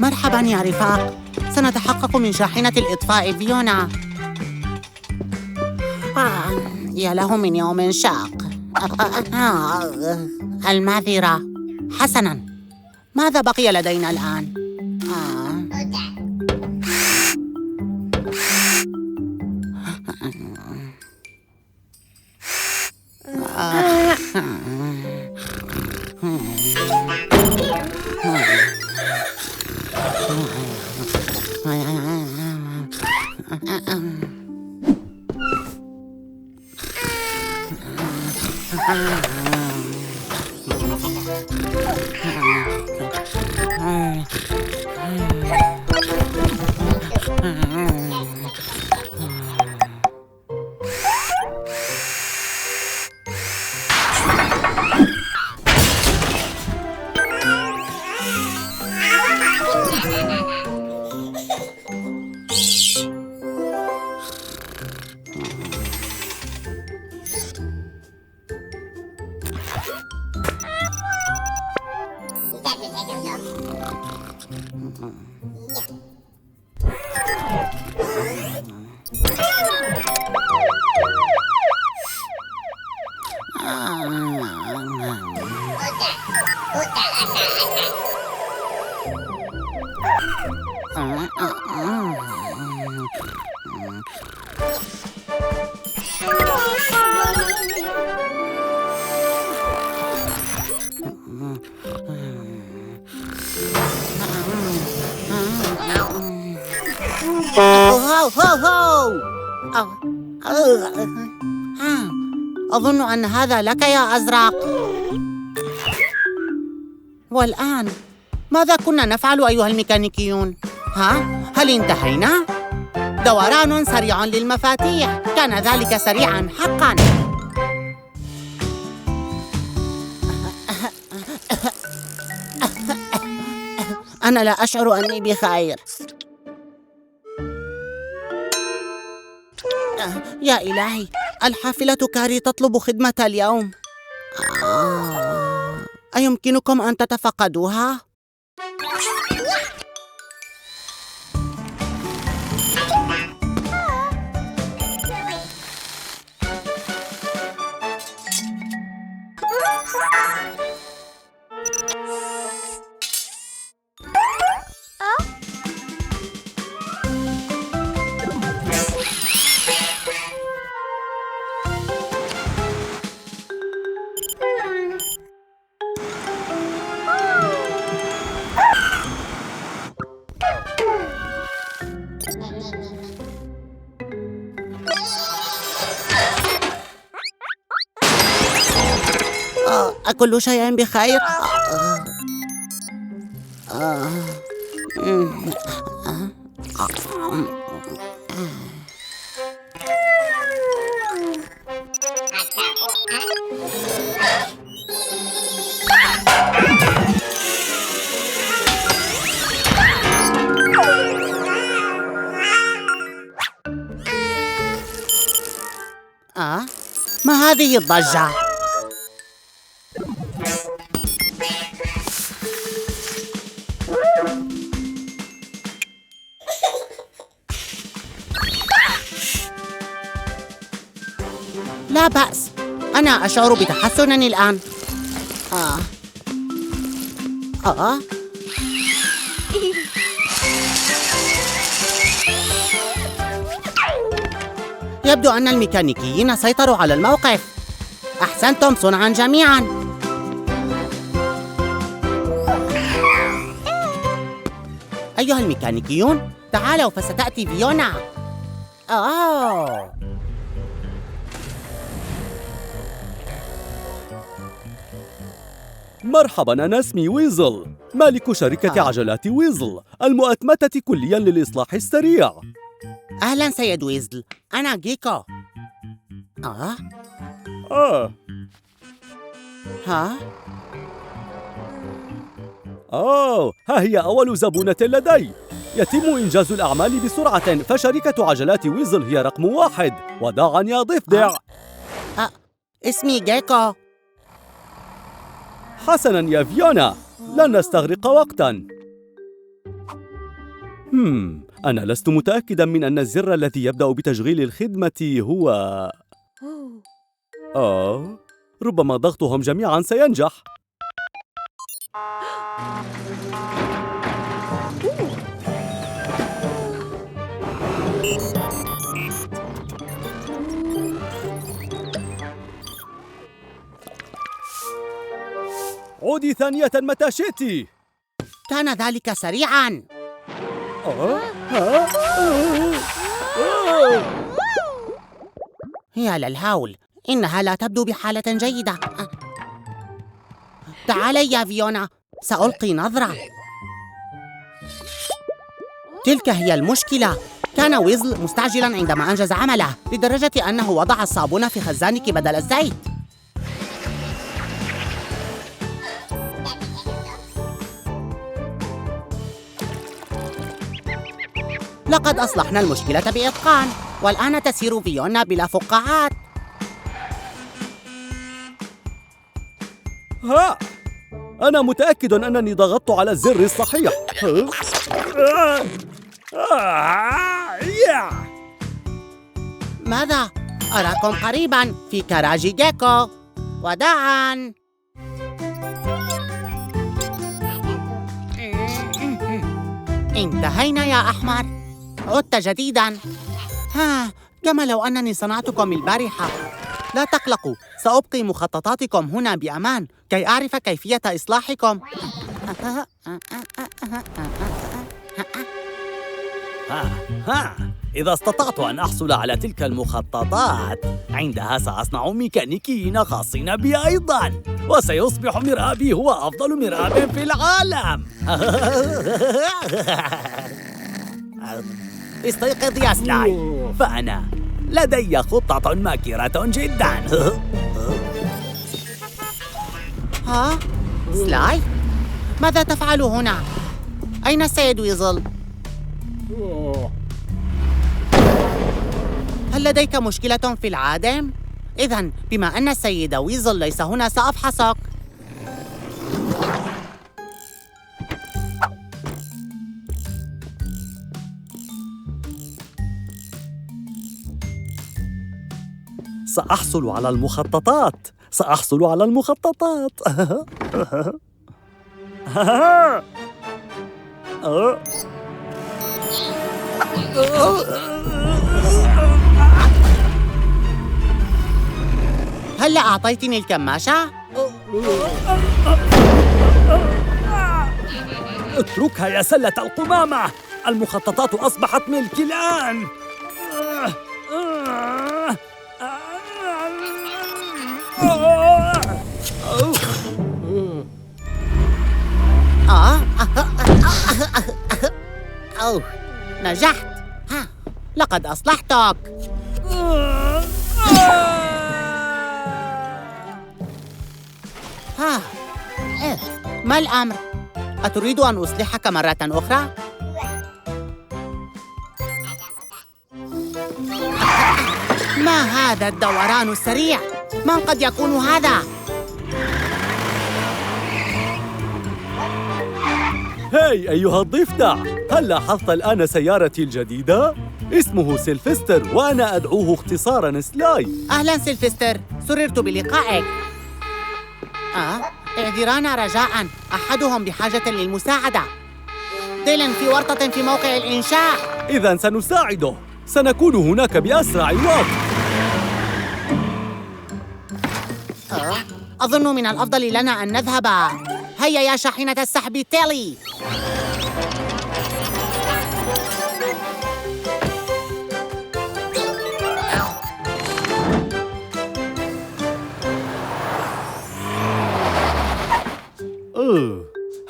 مرحباً يا رفاق، سنتحقق من شاحنة الإطفاء فيونا. يا له من يوم شاق. المعذرة. حسناً، ماذا بقي لدينا الآن؟ أظن أن هذا لك يا أزرق. والآن ماذا كنا نفعل أيها الميكانيكيون؟ هل انتهينا؟ دوران سريع للمفاتيح، كان ذلك سريعاً حقاً. أنا لا أشعر أني بخير. يا إلهي، الحافلة كاري تطلب خدمة اليوم. أيمكنكم أن تتفقدوها؟ أكل شيء بخير؟ ما هذه الضجة؟ لا بأس، أنا أشعر بتحسن الآن. يبدو أن الميكانيكيين سيطروا على الموقف. أحسنتم صنعاً جميعاً. أيها الميكانيكيون، تعالوا فستأتي فيونا. مرحباً، أنا اسمي ويزل، مالك شركة عجلات ويزل المؤتمتة كلياً للإصلاح السريع. أهلاً سيد ويزل، أنا جيكو. ها هي أول زبونة لدي. يتم إنجاز الأعمال بسرعة، فشركة عجلات ويزل هي رقم 1. وداعاً يا ضفدع. اسمي جيكو. حسناً يا فيونا، لن نستغرق وقتاً. أنا لست متأكداً من أن الزر الذي يبدأ بتشغيل الخدمة هو ربما ضغطهم جميعاً سينجح. عودي ثانية متى شئتِ. كان ذلك سريعاً. يا للهول، إنها لا تبدو بحالة جيدة. تعالي يا فيونا، سألقي نظرة. تلك هي المشكلة. كان ويزل مستعجلاً عندما أنجز عمله، لدرجة أنه وضع الصابون في خزانك بدل الزيت. لقد أصلحنا المشكلة بإتقان، والآن تسير فيونا بلا فقاعات. أنا متأكد أنني ضغطت على الزر الصحيح. ماذا؟ أراكم قريباً في كراجي جيكو. وداعاً. انتهينا يا أحمر. عدت جديداً. كما لو أنني صنعتكم البارحة. لا تقلقوا، سأبقي مخططاتكم هنا بأمان كي أعرف كيفية إصلاحكم. إذا استطعت أن أحصل على تلك المخططات، عندها سأصنع ميكانيكيين خاصين بي أيضاً، وسيصبح مرآبي هو أفضل مرآب في العالم. استيقظ يا سلاي، فأنا لدي خطة ماكرة جداً. سلاي؟ ماذا تفعل هنا؟ أين السيد ويزل؟ هل لديك مشكلة في العادم؟ إذن بما أن السيد ويزل ليس هنا سأفحصك. سأحصل على المخططات. سأحصل على المخططات. هل أعطيتني الكماشة؟ اتركها يا سلة القمامة. المخططات أصبحت ملكي الآن. نجحت. لقد أصلحتك. ما الأمر؟ أتريد أن أصلحك مرة أخرى؟ ما هذا الدوران السريع؟ من قد يكون هذا؟ هاي أيها الضفدع، هل لاحظت الآن سيارتي الجديدة؟ اسمه سيلفستر، وأنا أدعوه اختصاراً سلاي. أهلاً سيلفستر، سررت بلقائك. اعذرانا رجاءً، أحدهم بحاجة للمساعدة. ديلن في ورطة في موقع الإنشاء. إذن سنساعده، سنكون هناك بأسرع وقت. أظن من الأفضل لنا أن نذهب. هيا يا شاحنة السحب تيلي.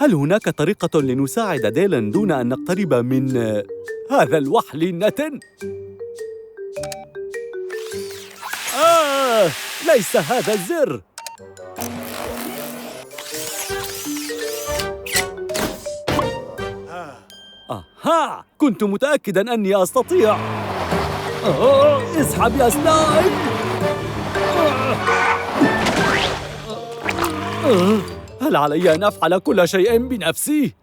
هل هناك طريقة لنساعد ديلن دون أن نقترب من هذا الوحل النتن؟ ليس هذا الزر. كنت متأكداً أني أستطيع. اسحب يا سلايم. هل علي أن أفعل كل شيء بنفسي؟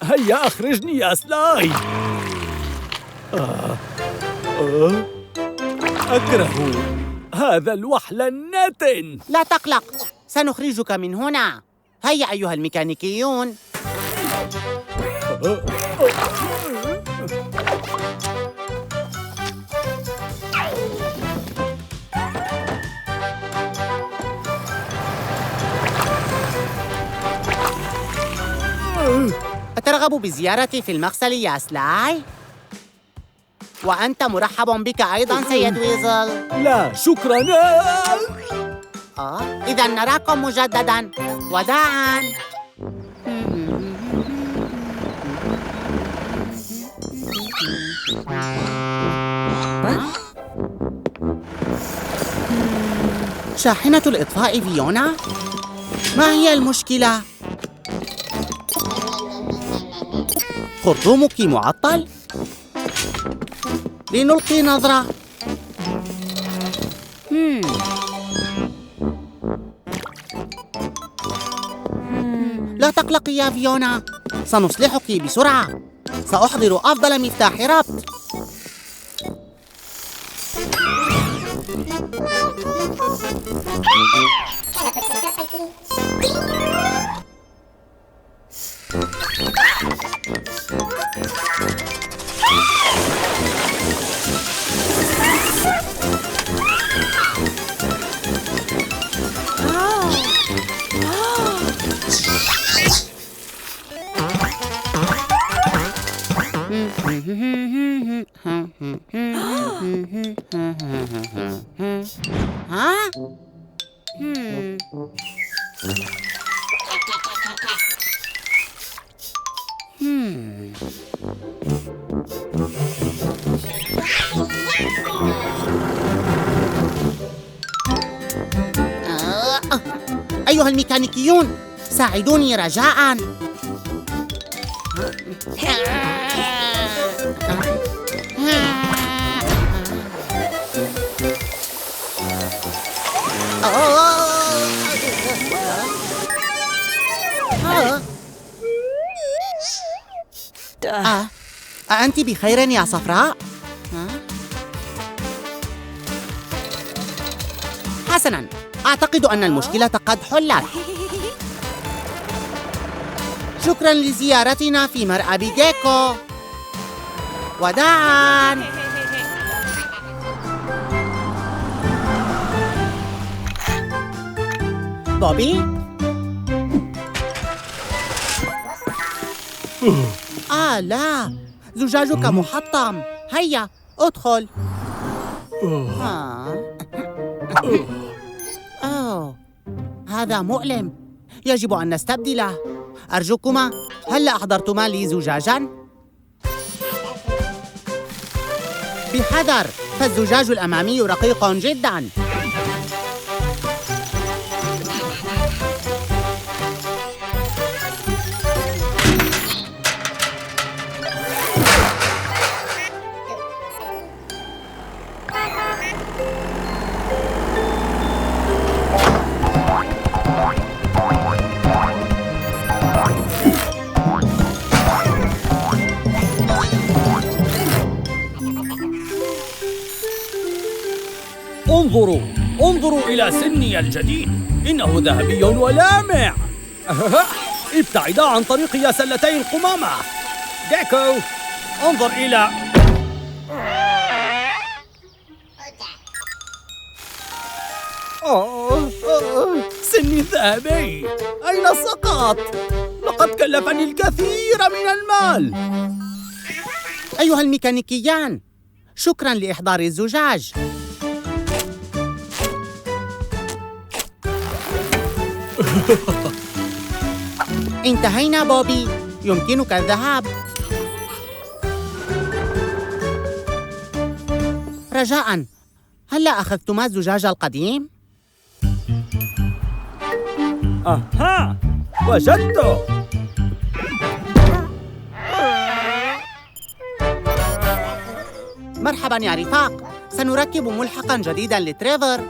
هيا أخرجني يا سلاي. أكره هذا الوحل النتن. لا تقلق، سنخرجك من هنا. هيا أيها الميكانيكيون. أترغب بزيارتي في المغسل يا سلاي؟ وأنت مرحب بك أيضاً سيد ويزل. لا شكراً. إذا نراكم مجدداً. وداعاً. شاحنة الإطفاء فيونا؟ ما هي المشكلة؟ خرطومك معطل؟ لنلقي نظرة. لا تقلقي يا فيونا، سنصلحك بسرعة. سأحضر أفضل مفتاح ربط. ها؟ أيها الميكانيكيون، ساعدوني رجاءً. أأنت بخير يا صفراء؟ حسناً، أعتقد أن المشكلة قد حلت. شكراً لزيارتنا في مرأى جيكو. وداعاً. بوبي؟ لا، زجاجك محطم. هيا ادخل. هذا مؤلم، يجب أن نستبدله. أرجوكما، هل أحضرتما لي زجاجاً؟ بحذر، فالزجاج الأمامي رقيق جداً. انظروا إلى سني الجديد، إنه ذهبي ولامع. ابتعدا عن طريقي يا سلتي القمامة. جيكو، انظر إلى سني الذهبي. أين سقط؟ لقد كلفني الكثير من المال. أيها الميكانيكيان، شكراً لإحضار الزجاج. انتهينا بوبي، يمكنك الذهاب. رجاءً، هلّا أخذتما الزجاج القديم؟ وجدته. مرحباً يا رفاق، سنركب ملحقاً جديداً لتريفر.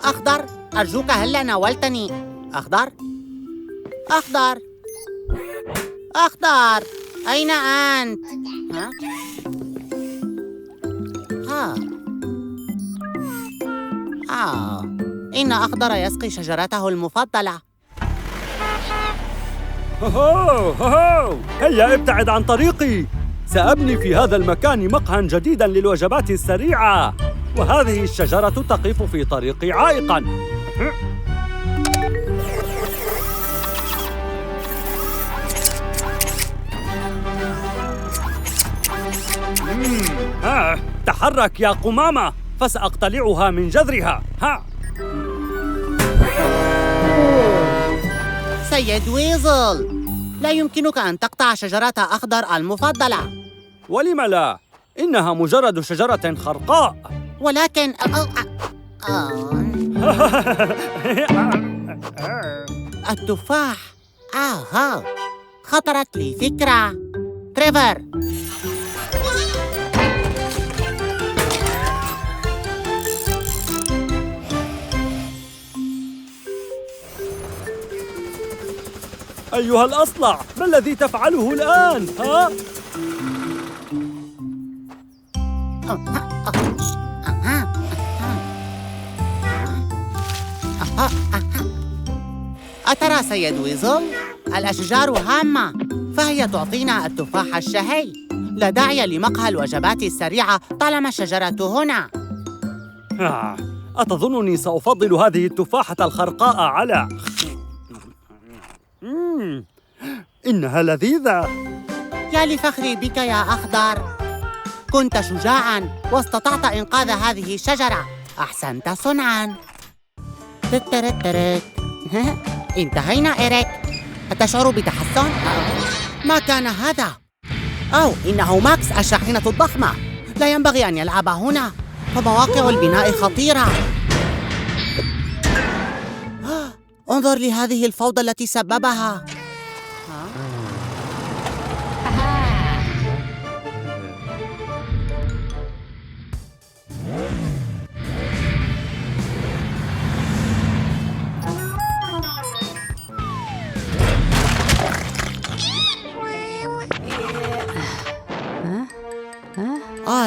أخضر، أرجوك هلّا ناولتني. أخضر؟ أخضر؟ أخضر؟ أين أنت؟ ها؟ ها. إن أخضر يسقي شجرته المفضلة. هو هيا ابتعد عن طريقي. سأبني في هذا المكان مقهى جديداً للوجبات السريعة، وهذه الشجرة تقف في طريقي عائقاً. تحرك يا قمامة فسأقتلعها من جذرها. سيد ويزل، لا يمكنك أن تقطع شجرة أخضر المفضلة. ولم لا؟ إنها مجرد شجرة خرقاء. ولكن التفاح. خطرت لي فكرة. تريفر، أيها الأصلع، ما الذي تفعله الآن؟ أترى سيد ويزل؟ الأشجار هامة، فهي تعطينا التفاح الشهي. لا داعي لمقهى الوجبات السريعة طالما الشجرة هنا. أتظنني سأفضل هذه التفاحة الخرقاء على... إنها لذيذة. يا لفخري بك يا أخضر، كنت شجاعاً واستطعت إنقاذ هذه الشجرة. أحسنت صنعاً. انتهينا إيريك. أتشعر بتحسن؟ ما كان هذا؟ إنه ماكس الشاحنة الضخمة. لا ينبغي أن يلعب هنا، فمواقع البناء خطيرة. انظر لهذه الفوضى التي سببها.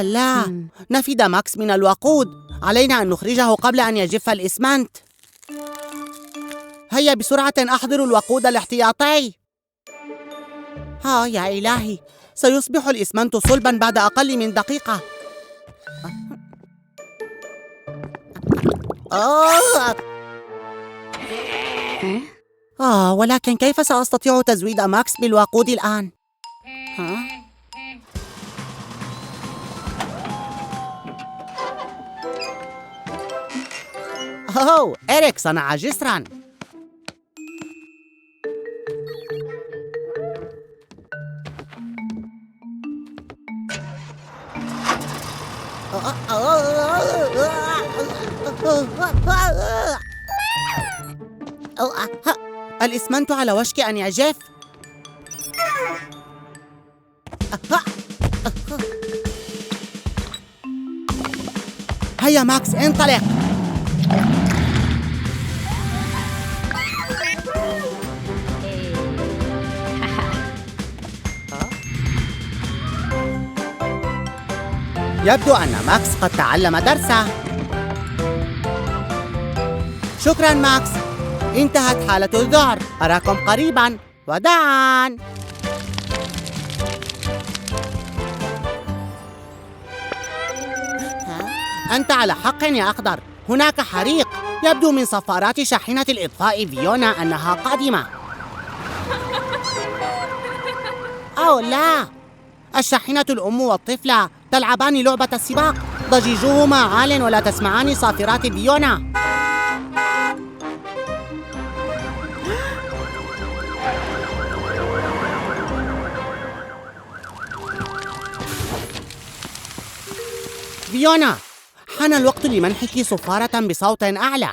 لا، نفد ماكس من الوقود. علينا أن نخرجه قبل أن يجف الإسمنت. هيا بسرعة أحضر الوقود الاحتياطي. يا إلهي، سيصبح الإسمنت صلباً بعد أقل من دقيقة. ولكن كيف سأستطيع تزويد ماكس بالوقود الآن؟ إيريك صنع جسراً. الإسمنت على وشك أن يجف. هيا ماكس، انطلق. يبدو أن ماكس قد تعلم درسه. شكراً ماكس، انتهت حالة الذعر. أراكم قريباً. وداعاً. أنت على حق يا أخضر، هناك حريق. يبدو من صفارات شاحنة الإطفاء فيونا أنها قادمة. لا، الشاحنة الأم والطفلة تلعبان لعبة السباق. ضجيجهما عال ولا تسمعان صافرات فيونا. فيونا، حان الوقت لمنحك صفارة بصوت أعلى.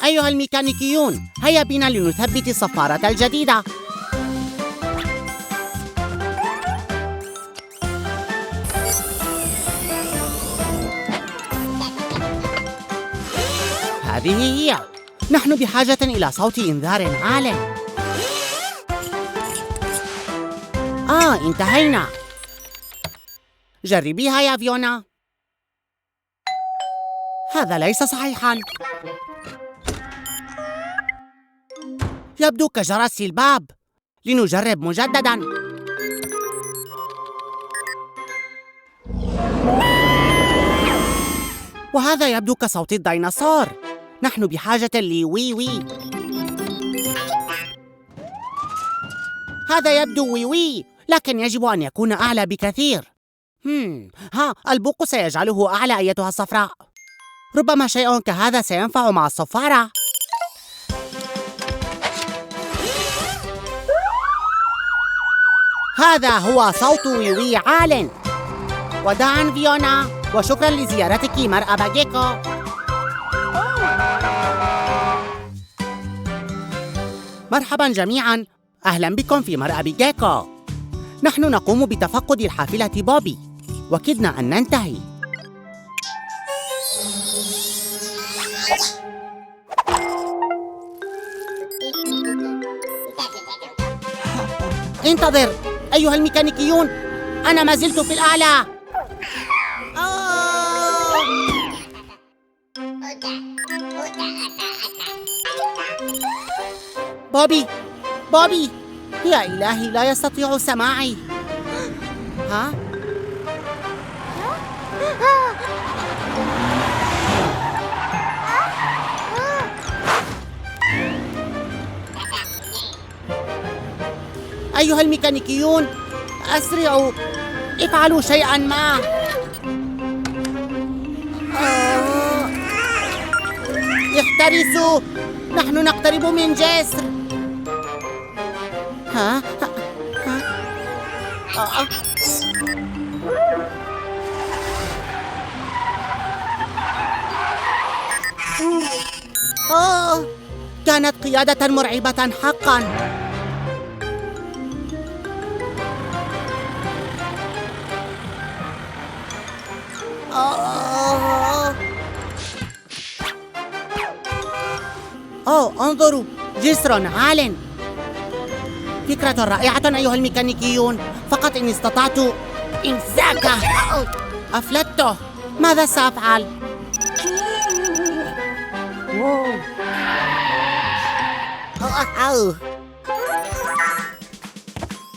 أيها الميكانيكيون، هيا بنا لنثبت الصفارة الجديدة. هذه هي. نحن بحاجة إلى صوت إنذار عال. انتهينا. جربيها يا فيونا. هذا ليس صحيحاً. يبدو كجرس الباب. لنجرب مجدداً. وهذا يبدو كصوت الديناصور. نحن بحاجة لوي وي. هذا يبدو وي وي، لكن يجب أن يكون أعلى بكثير. البوق سيجعله أعلى أيتها الصفراء. ربما شيء كهذا سينفع مع الصفارة. هذا هو صوت وي وي عال. وداعاً فيونا، وشكراً لزيارتك مرأب جيكو. مرحباً جميعاً، أهلاً بكم في مرأب جيكو. نحن نقوم بتفقد الحافلة بوبي، وكدنا أن ننتهي. انتظر أيها الميكانيكيون، أنا ما زلت في الأعلى. بوبي، بوبي، يا إلهي لا يستطيع سماعي. ها؟ أيها الميكانيكيون، أسرعوا، افعلوا شيئاً ما. احترسوا، نحن نقترب من جسر. ها؟ كانت قيادة مرعبة حقاً. انظروا، جسر عال. فكرة رائعة أيها الميكانيكيون، فقط إن استطعت إمساكه. أفلته. ماذا سأفعل؟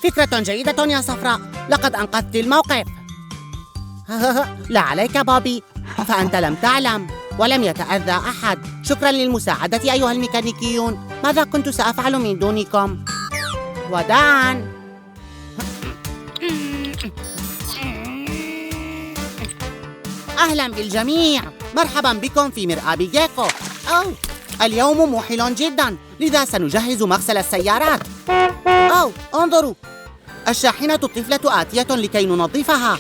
فكرة جيدة يا صفراء، لقد أنقذت الموقف. لا عليك بوبي، فأنت لم تعلم ولم يتأذى أحد. شكراً للمساعدة أيها الميكانيكيون. ماذا كنت سأفعل من دونكم؟ وداعاً. أهلاً بالجميع، مرحباً بكم في مرآب جيكو. اليوم موحل جداً، لذا سنجهز مغسل السيارات. انظروا، الشاحنة الطفلة آتية لكي ننظفها.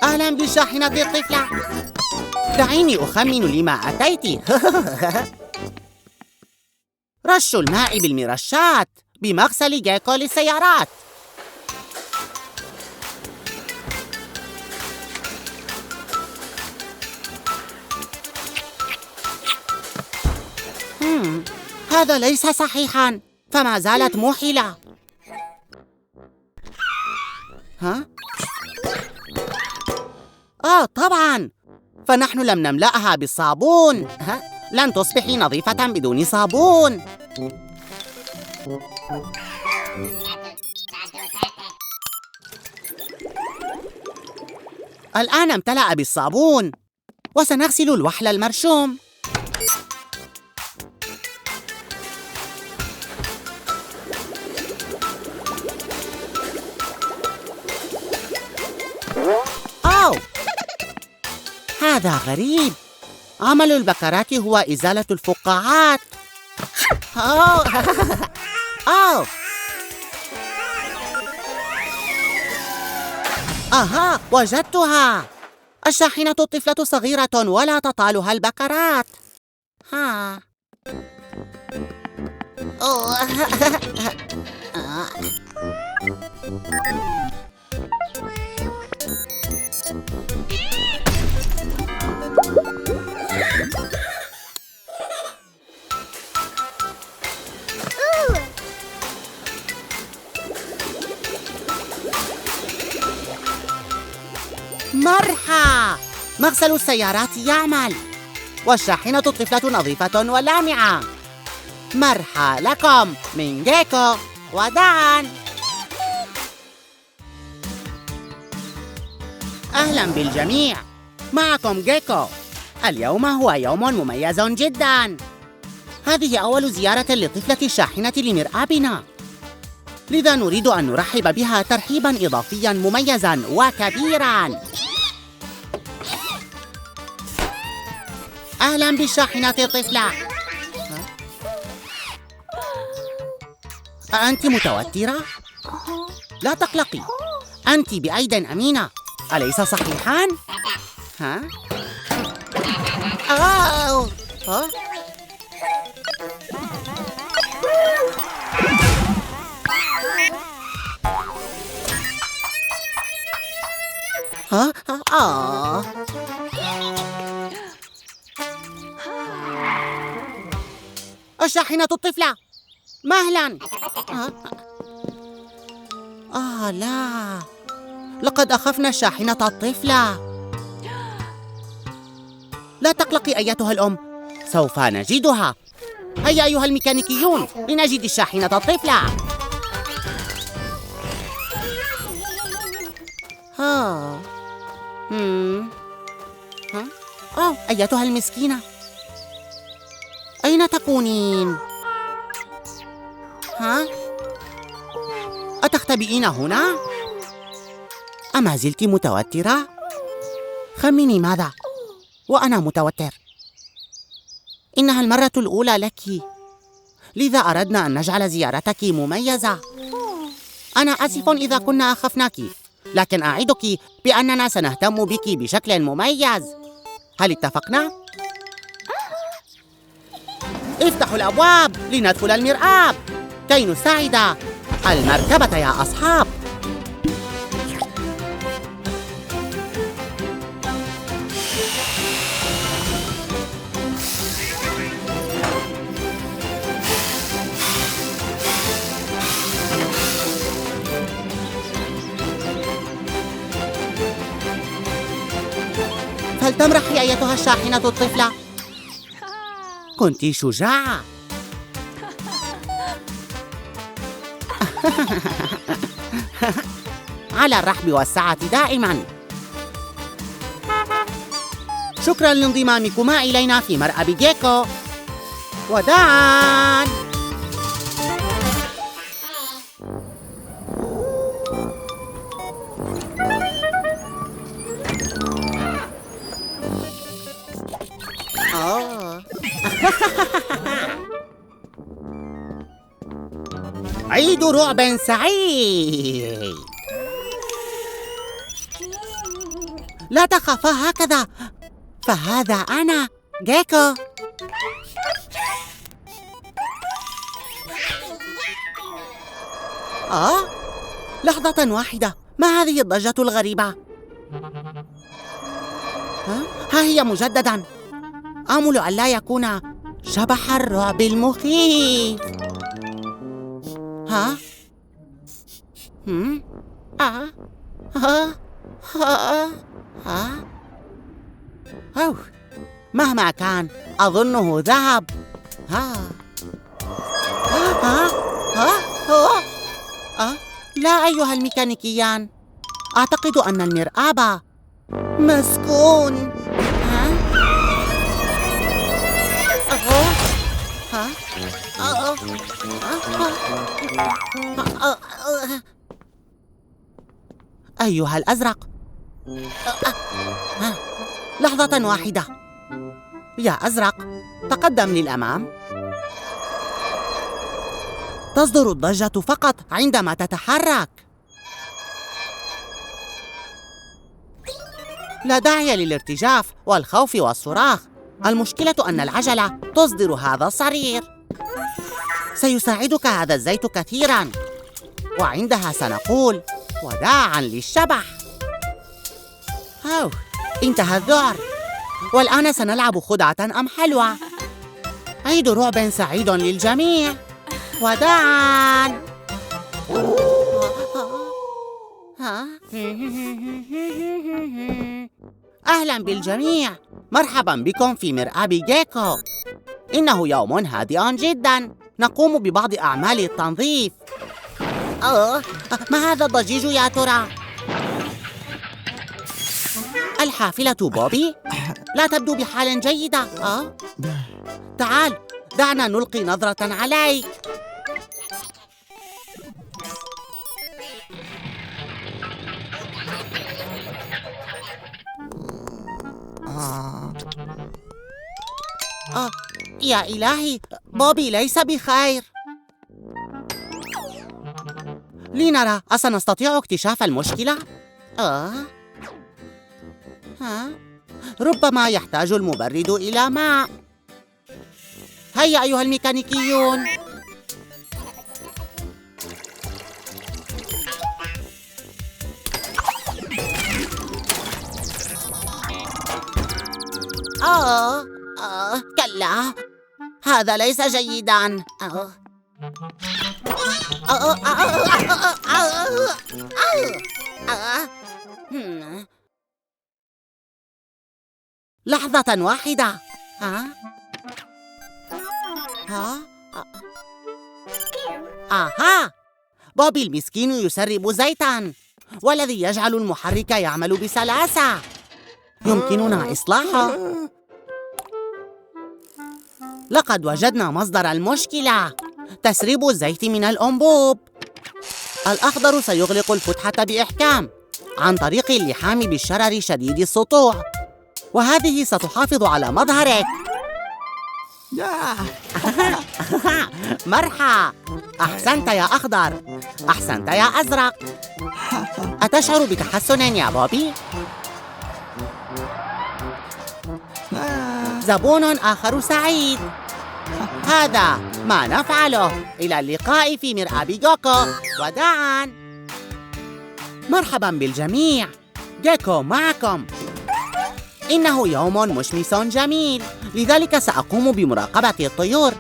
أهلاً بالشاحنة الطفلة. دعيني أخمن لما أتيت. رش الماء بالمرشات بمغسل جيكو للسيارات. هذا ليس صحيحاً، فما زالت موحلة. ها؟ طبعاً، فنحن لم نملأها بالصابون. لن تصبحي نظيفة بدون صابون. الآن امتلأ بالصابون، وسنغسل الوحل المرشوم. هذا غريب. عمل البكرات هو إزالة الفقاعات. وجدتها. الشاحنة الطفلة صغيرة ولا تطالها البكرات. مرحى! مغسل السيارات يعمل، والشاحنة الطفلة نظيفة ولامعة. مرحى لكم من جيكو، وداعاً. أهلاً بالجميع، معكم جيكو. اليوم هو يوم مميز جداً. هذه أول زيارة للطفلة الشاحنة لمرآبنا، لذا نريد أن نرحب بها ترحيباً إضافياً مميزاً وكبيراً. أهلاً بالشاحنة الطفلة. أأنت متوترة؟ لا تقلقي، أنت بأيد أمينة، أليس صحيحاً؟ ها؟ أوه! ها؟ ها؟ الشاحنة الطفلة، مهلاً. لا، لقد أخفنا الشاحنة الطفلة. لا تقلقي أيتها الأم، سوف نجدها. هيا أيها الميكانيكيون لنجد الشاحنة الطفلة. أيتها المسكينة، أين تكونين؟ أتختبئين هنا؟ أما زلت متوترة؟ خمني ماذا؟ وأنا متوتر. إنها المرة الأولى لك، لذا أردنا أن نجعل زيارتك مميزة. أنا آسف إذا كنا أخفناك، لكن أعدك بأننا سنهتم بك بشكل مميز. هل اتفقنا؟ افتحوا الأبواب لندخل المرآب كي نساعد المركبة يا أصحاب. فلتمرحي أيتها الشاحنة الطفلة، كنت شجاعة. على الرحب والسعة دائما. شكرا لانضمامكما إلينا في مرآب جيكو، وداعاً. عيد رعب سعيد. لا تخافا هكذا، فهذا أنا جيكو. لحظة واحدة، ما هذه الضجة الغريبة؟ ها هي مجددا. آمل أن لا يكون شبح الرعب المخيف. مهما كان أظنه ذهب. لا أيها الميكانيكيان، أعتقد أن المرآب مسكون. أيها الأزرق، لحظة واحدة. يا أزرق، تقدم للأمام. تصدر الضجة فقط عندما تتحرك. لا داعي للارتجاف والخوف والصراخ. المشكلة أن العجلة تصدر هذا الصرير. سيساعدك هذا الزيت كثيراً، وعندها سنقول وداعاً للشبح. انتهى الذعر، والآن سنلعب خدعة أم حلوة. عيد رعب سعيد للجميع، وداعاً. أهلا بالجميع، مرحبا بكم في مرآب جيكو. إنه يوم هادئ جدا، نقوم ببعض أعمال التنظيف. ما هذا الضجيج يا ترى؟ الحافلة بوبي؟ لا تبدو بحال جيدة. تعال، دعنا نلقي نظرة عليك. يا إلهي، بوبي ليس بخير. لنرى، أسنستطيع اكتشاف المشكلة؟ ربما يحتاج المبرد إلى ماء. هيا أيها الميكانيكيون. كلا، هذا ليس جيداً. لحظة واحدة. آها، بوبي المسكين يسرب زيتاً، والذي يجعل المحرك يعمل بسلاسة. يمكننا إصلاحه. لقد وجدنا مصدر المشكلة، تسريب الزيت من الأنبوب. الأخضر سيغلق الفتحة بإحكام عن طريق اللحام بالشرر شديد السطوع، وهذه ستحافظ على مظهرك. مرحى، أحسنت يا أخضر، أحسنت يا أزرق. أتشعر بتحسن يا بوبي؟ زبون آخر سعيد. هذا ما نفعله. إلى اللقاء في مرآب جيكو. وداعاً. مرحباً بالجميع، جيكو معكم. إنه يوم مشمس جميل، لذلك سأقوم بمراقبة الطيور.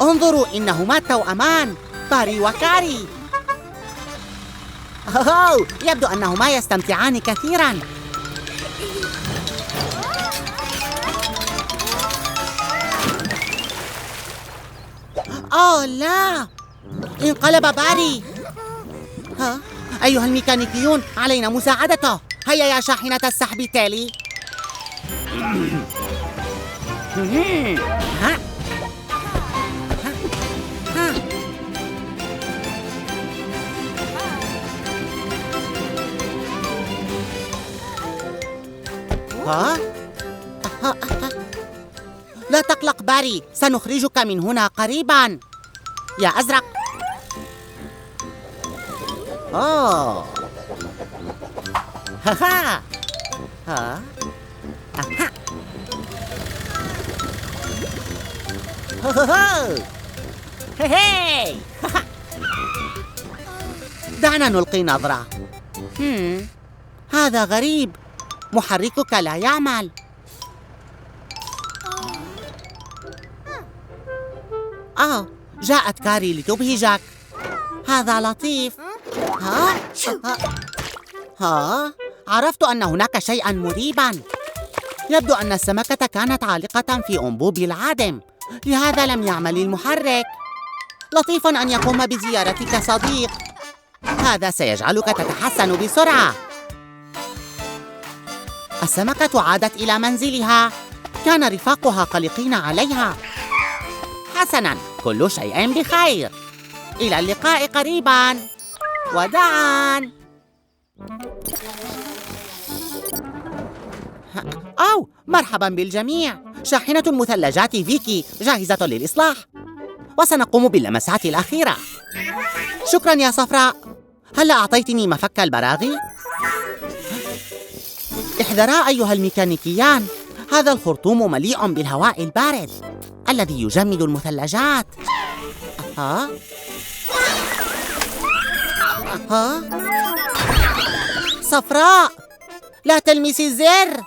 انظروا، إنهما التوأمان، باري وكاري. يبدو أنهما يستمتعان كثيراً. لا، انقلب باري. أيها الميكانيكيون، علينا مساعدته. هيا يا شاحنة السحب تالي. لا تقلق باري، سنخرجك من هنا قريباً. يا أزرق. دعنا نلقي نظرة. هذا غريب، محركك لا يعمل. جاءت كاري لتبهجك. هذا لطيف. عرفت أن هناك شيئاً مريباً. يبدو أن السمكة كانت عالقة في أنبوب العادم، لهذا لم يعمل المحرك. لطيف أن يقوم بزيارتك صديق، هذا سيجعلك تتحسن بسرعة. السمكة عادت إلى منزلها، كان رفاقها قلقين عليها. حسناً، كل شيء بخير. إلى اللقاء قريباً. وداعاً. مرحباً بالجميع، شاحنة المثلجات فيكي جاهزة للإصلاح، وسنقوم باللمسات الأخيرة. شكراً يا صفراء. هل أعطيتني مفك البراغي؟ احذرا أيها الميكانيكيان، هذا الخرطوم مليء بالهواء البارد الذي يجمد المثلجات. صفراء، لا تلمسي الزر.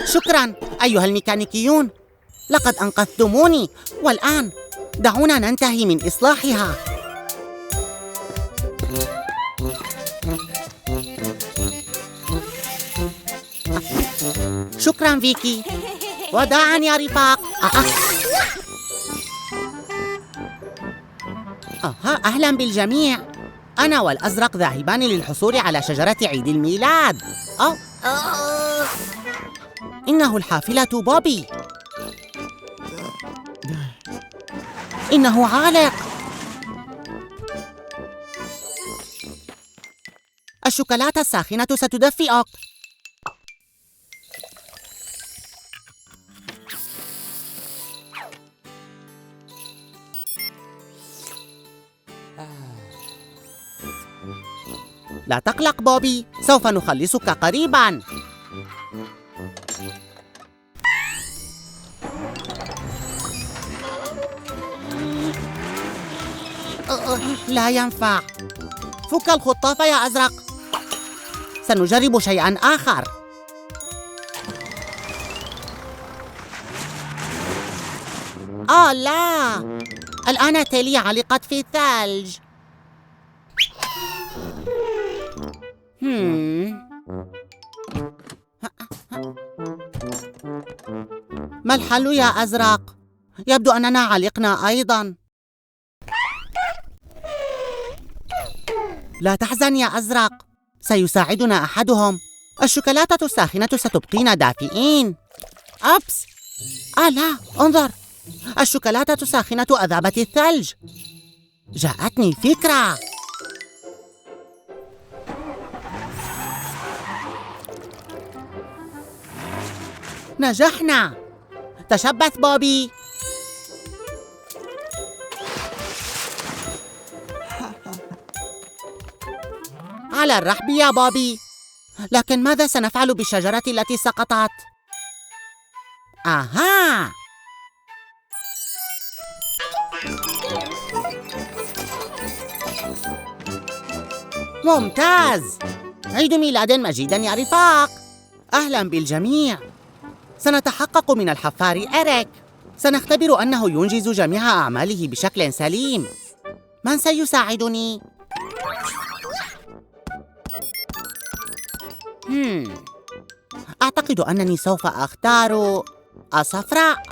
شكراً أيها الميكانيكيون، لقد أنقذتموني، والآن دعونا ننتهي من إصلاحها. شكراً فيكي، وداعاً يا رفاق. أهلاً بالجميع، أنا والأزرق ذاهبان للحصول على شجرة عيد الميلاد. إنه الحافلة بوبي. إنه عالق. الشوكولاتة الساخنة ستدفئك. لا تقلق بوبي، سوف نخلصك قريباً. لا ينفع. فك الخطاف يا أزرق، سنجرب شيئاً آخر. لا، الآن تيلي علقت في الثلج. ما الحل يا أزرق؟ يبدو أننا علقنا أيضاً. لا تحزن يا أزرق، سيساعدنا أحدهم. الشوكولاتة الساخنة ستبقينا دافئين. أبس، لا، انظر، الشوكولاتة الساخنة أذابت الثلج. جاءتني فكرة. نجحنا. تشبث بوبي. على الرحب يا بوبي، لكن ماذا سنفعل بالشجرة التي سقطت؟ ممتاز. عيد ميلاد مجيدا يا رفاق. أهلا بالجميع. سنتحقق من الحفار إريك. سنختبر أنه ينجز جميع أعماله بشكل سليم. من سيساعدني؟ أعتقد أنني سوف أختار الصفراء.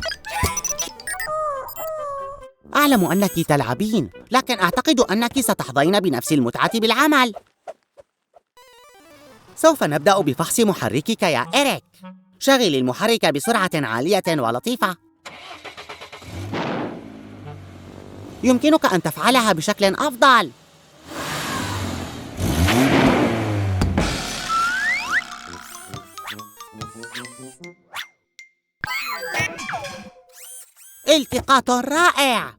أعلم أنك تلعبين، لكن أعتقد أنك ستحظين بنفس المتعة بالعمل. سوف نبدأ بفحص محركك يا إريك. شغل المحرك بسرعة عالية ولطيفة. يمكنك أن تفعلها بشكل أفضل. التقاط رائع.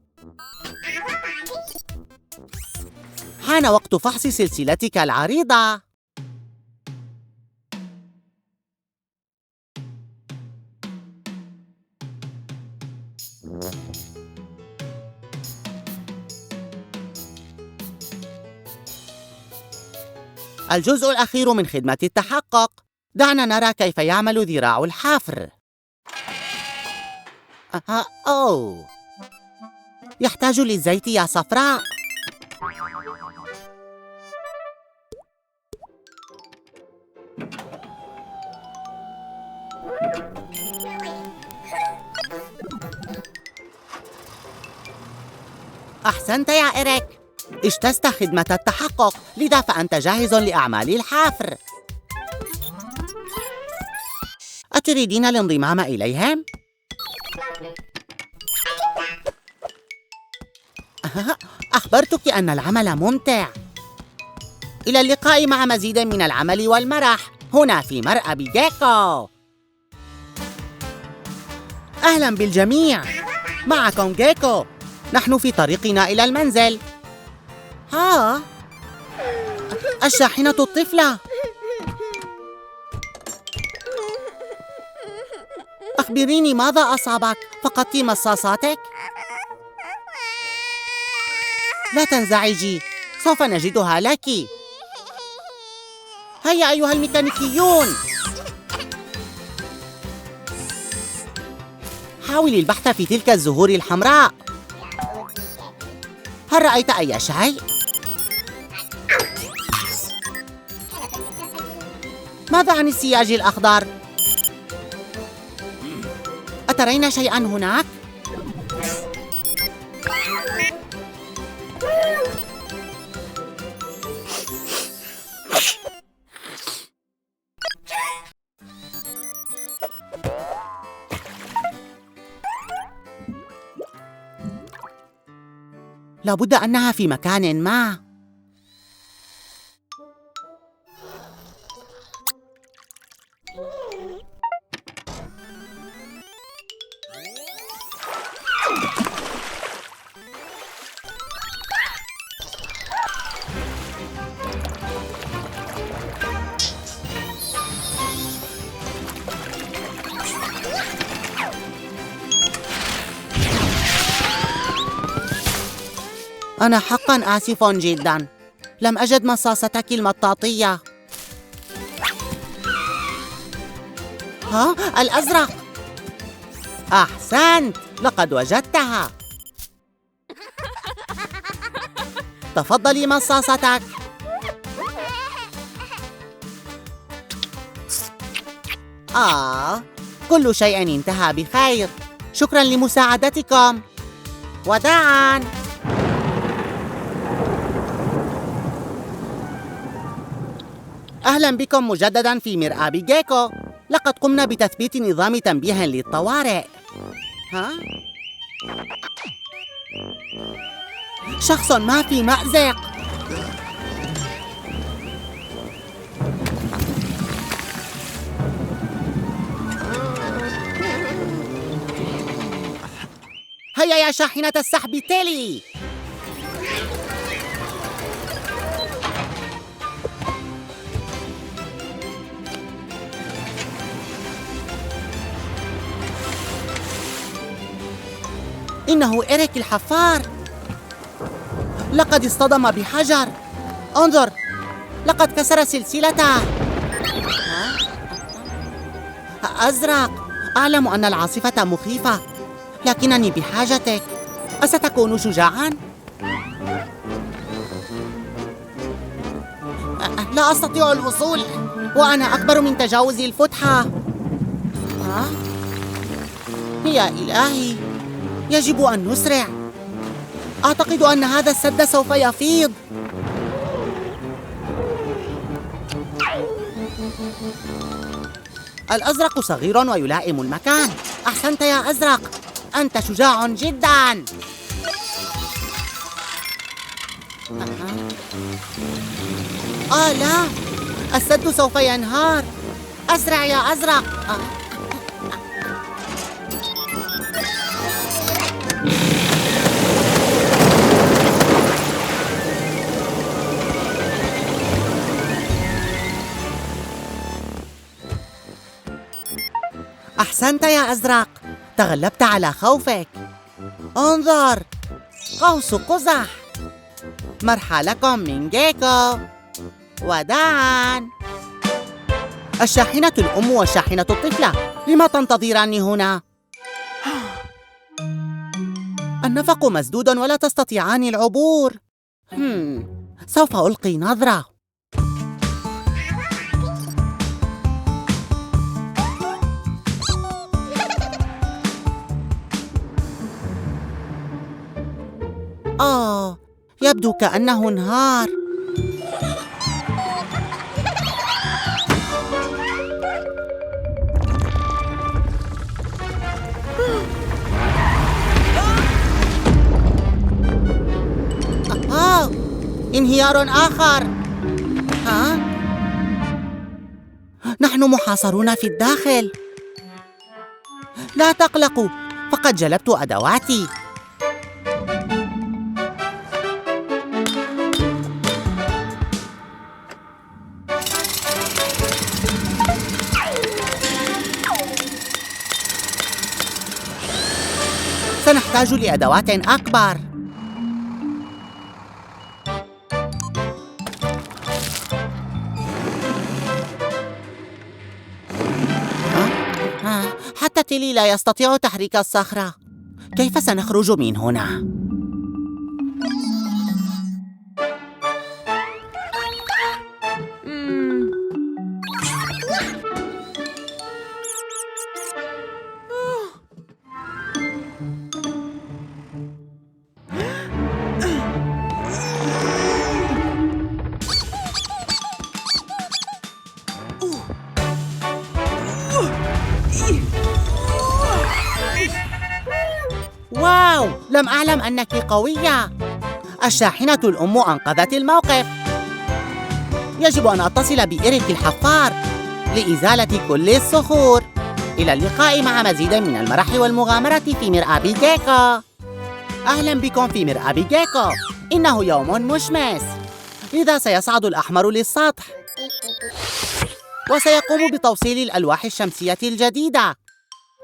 حان وقت فحص سلسلتك العريضة. الجزء الأخير من خدمة التحقق. دعنا نرى كيف يعمل ذراع الحفر. يحتاج للزيت يا صفراء. أحسنت يا إريك، اجتزت خدمة التحقق، لذا فأنت جاهز لأعمال الحفر. أتريدين الانضمام إليهم؟ أخبرتك أن العمل ممتع. إلى اللقاء مع مزيد من العمل والمرح. هنا في مرأب جيكو. أهلا بالجميع، معكم جيكو. نحن في طريقنا إلى المنزل. ها، الشاحنة الطفلة. أخبريني ماذا أصابك؟ فقدت مصاصاتك؟ لا تنزعجي، سوف نجدها لك. هيا أيها الميكانيكيون، حاولي البحث في تلك الزهور الحمراء. هل رأيت أي شيء؟ ماذا عن السياج الأخضر؟ أترين شيئاً هناك؟ لابد أنها في مكان ما. أنا حقاً آسف جداً، لم أجد مصاصتك المطاطية. ها، الأزرق. أحسنت، لقد وجدتها. تفضلي مصاصتك. كل شيء انتهى بخير. شكراً لمساعدتكم. وداعاً. أهلاً بكم مجدداً في مرآب جيكو. لقد قمنا بتثبيت نظام تنبيه للطوارئ. ها؟ شخص ما في مأزق. هيا يا شاحنة السحب تيلي. إنه إريك الحفار. لقد اصطدم بحجر. انظر، لقد كسر سلسلته. أزرق، أعلم أن العاصفة مخيفة، لكنني بحاجتك. أستكون شجاعاً؟ لا أستطيع الوصول، وأنا أكبر من تجاوز الفتحة. يا إلهي، يجب أن نسرع. أعتقد أن هذا السد سوف يفيض. الأزرق صغير ويلائم المكان. أحسنت يا أزرق، أنت شجاع جداً. لا، السد سوف ينهار. أسرع يا أزرق. أحسنت يا أزرق، تغلبت على خوفك. انظر، قوس قزح. مرحلكم من جيكو. وداعاً. الشاحنة الأم والشاحنة الطفلة، لما تنتظران هنا؟ النفق مسدود ولا تستطيعان العبور. سوف ألقي نظرة. يبدو كأنه انهار. انهيار آخر. نحن محاصرون في الداخل. لا تقلقوا، فقد جلبت أدواتي. سنحتاج لأدوات أكبر. حتى تيلي لا يستطيع تحريك الصخرة. كيف سنخرج من هنا؟ واو! لم أعلم أنك قوية. الشاحنة الأم أنقذت الموقف. يجب أن أتصل بإيريك الحفار لإزالة كل الصخور. إلى اللقاء مع مزيد من المرح والمغامرة في مرآب جيكو. أهلا بكم في مرآب جيكو. إنه يوم مشمس، لذا سيصعد الأحمر للسطح وسيقوم بتوصيل الألواح الشمسية الجديدة،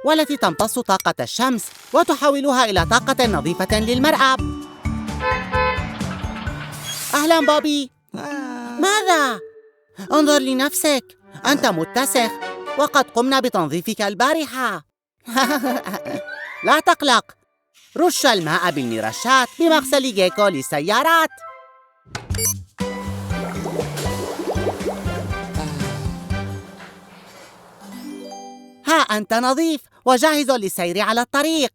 والتي تمتص طاقة الشمس وتحولها إلى طاقة نظيفة للمرآب. أهلا بوبي. ماذا؟ انظر لنفسك، أنت متسخ وقد قمنا بتنظيفك البارحة. لا تقلق، رش الماء بالمرشات بمغسل جيكو للسيارات. ها أنت نظيف وجاهز للسير على الطريق.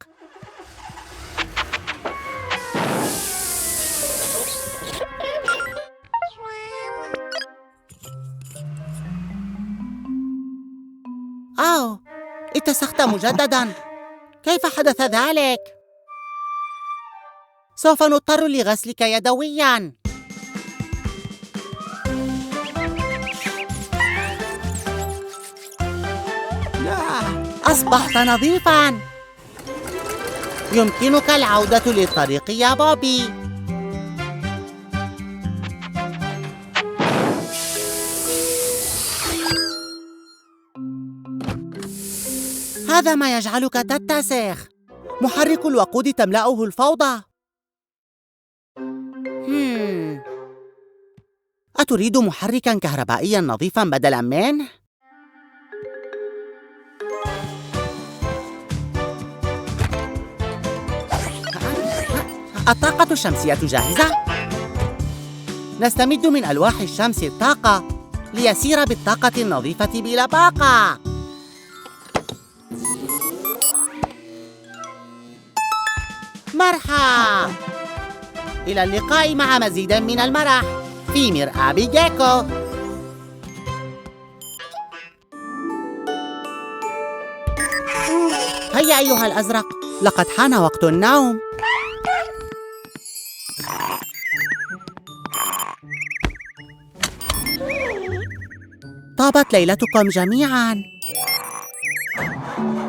أوه، اتسخت مجدداً. كيف حدث ذلك؟ سوف نضطر لغسلك يدوياً. أصبحت نظيفاً. يمكنك العودة للطريق يا بوبي. هذا ما يجعلك تتسخ. محرك الوقود تملأه الفوضى. أتريد محركاً كهربائياً نظيفاً بدلاً منه؟ الطاقة الشمسية جاهزة؟ نستمد من ألواح الشمس الطاقة ليسير بالطاقة النظيفة بلا باقة. مرحبا! إلى اللقاء مع مزيد من المرح في مرآب جيكو. هيا أيها الأزرق، لقد حان وقت النوم. طابت ليلتكم جميعاً.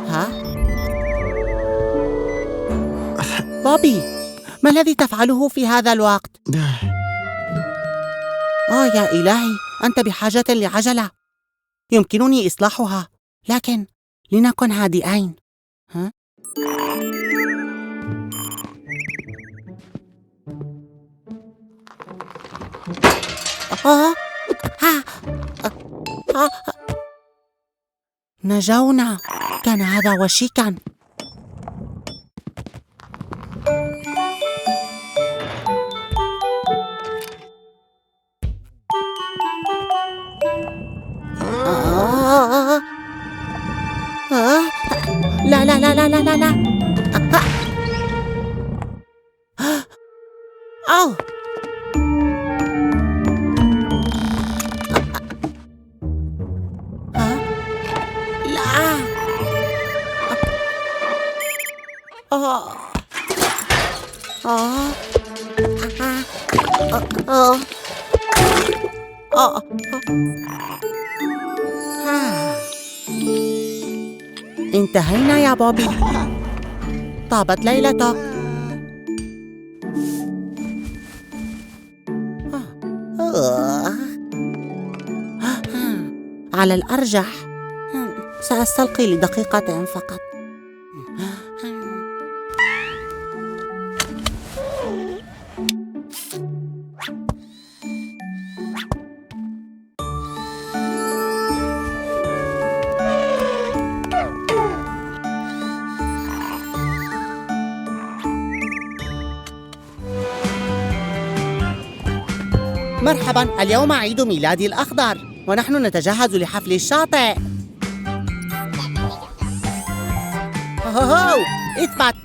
ها؟ بوبي، ما الذي تفعله في هذا الوقت؟ يا إلهي، أنت بحاجة لعجلة. يمكنني إصلاحها، لكن لنكن هادئين. ها؟ نجونا. كان هذا وشيكاً. لا لا لا لا لا لا لا. أوه. لا. انتهينا يا بوبي. طابت ليلتك. على الأرجح سأستلقي لدقيقة فقط. مرحباً، اليوم عيد ميلادي الأخضر ونحن نتجهز لحفل الشاطئ. هو اثبت.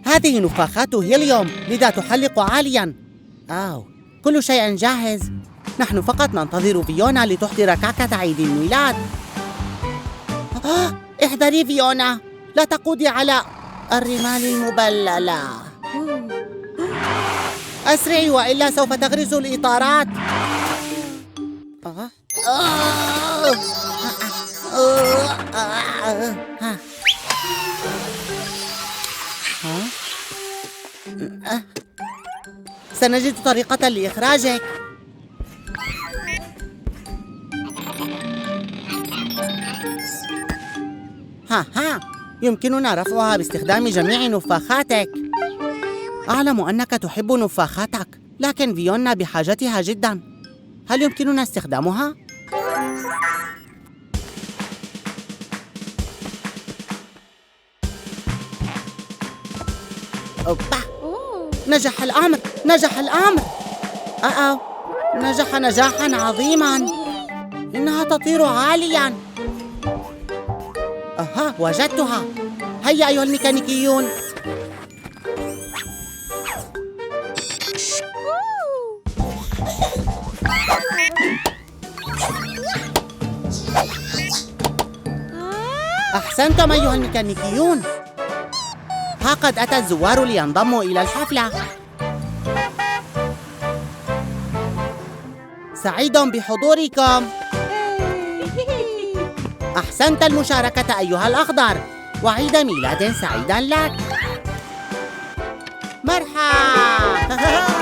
هذه نفاخات هيليوم لذا تحلق عالياً. كل شيء جاهز. نحن فقط ننتظر فيونا لتحضر كعكة عيد الميلاد. احذري فيونا، لا تقودي على الرمال المبللة. أسرعي وإلا سوف تغرز الإطارات. سنجد طريقة لإخراجك. يمكننا رفعها باستخدام جميع نفاخاتك. أعلم أنك تحب نفاخاتك، لكن فيونا بحاجتها جداً. هل يمكننا استخدامها؟ أوبا. نجح الأمر، نجح الأمر. نجح نجاحاً عظيماً. إنها تطير عالياً. وجدتها. هيا أيها الميكانيكيون. أحسنتم أيها الميكانيكيون. ها قد أتى الزوار لينضموا إلى الحفلة. سعيد بحضوركم. أحسنت المشاركة أيها الأخضر، وعيد ميلاد سعيدا لك. مرحبا.